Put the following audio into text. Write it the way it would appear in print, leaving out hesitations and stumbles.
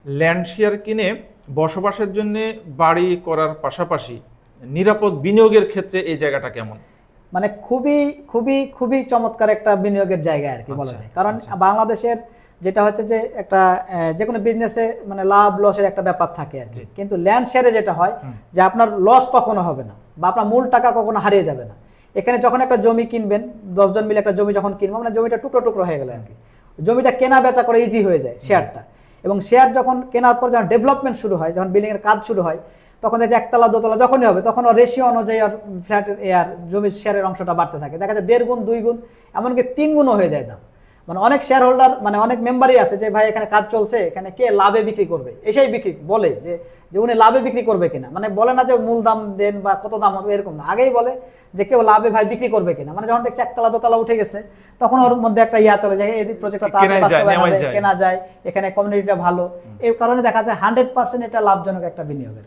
Land share কিনে বসবাসের জন্য বাড়ি করার পাশাপাশি নিরাপদ বিনিয়োগের ক্ষেত্রে এই জায়গাটা কেমন? মানে খুবই খুবই খুবই চমৎকার একটা বিনিয়োগের জায়গা আর কি বলা যায়। কারণ বাংলাদেশের যেটা হচ্ছে যে একটা যে কোনো বিজনেসে মানে লাভ লসের একটা ব্যাপার থাকে আর কি, কিন্তু ল্যান্ড শেয়ারে যেটা হয় যে আপনার লস কখনো হবে না বা আপনার মূল টাকা কখনো হারিয়ে যাবে না। এখানে যখন একটা জমি কিনবেন, 10 জন মিলে একটা জমি যখন কিনবো, মানে জমিটা টুকরো টুকরো হয়ে গেল আর কি, জমিটা কেনা বেচা করে ইজি হয়ে যায় শেয়ারটা। এবং শেয়ার যখন কেনার পর যখন ডেভেলপমেন্ট শুরু হয়, যখন বিল্ডিং এর কাজ শুরু হয়, তখন দেখে একতলা দোতলা যখনই হবে তখন ওর রেশিও অনুযায়ী আর ফ্ল্যাটের আর জমির শেয়ারের অংশটা বাড়তে থাকে, দেখা যায় 1.5 গুণ 2 গুণ এমনকি 3 গুণও হয়ে যায় দাম। মানে অনেক শেয়ার হোল্ডার মানে অনেক মেম্বারই আছে যে ভাই এখানে কাজ চলছে, এখানে কে লাভে বিক্রি করবে, এসেই বিক্রি বলে যে যে উনি লাভে বিক্রি করবে কিনা, মানে বলে না যে মূল দাম দেন বা কত দাম হবে এরকম না, আগেই বলে যে কেউ লাভে ভাই বিক্রি করবে কিনা। মানে যখন দেখছে একতলা দোতলা উঠে গেছে তখন ওর মধ্যে একটা ইয়া চলে যায়, এই প্রজেক্টটা তাড়াতাড়ি বাস্তবায়ন হবে, কেনা যায়, এখানে কমিউনিটিটা ভালো। এই কারণে দেখা যায় 100% এটা লাভজনক একটা বিনিয়োগের।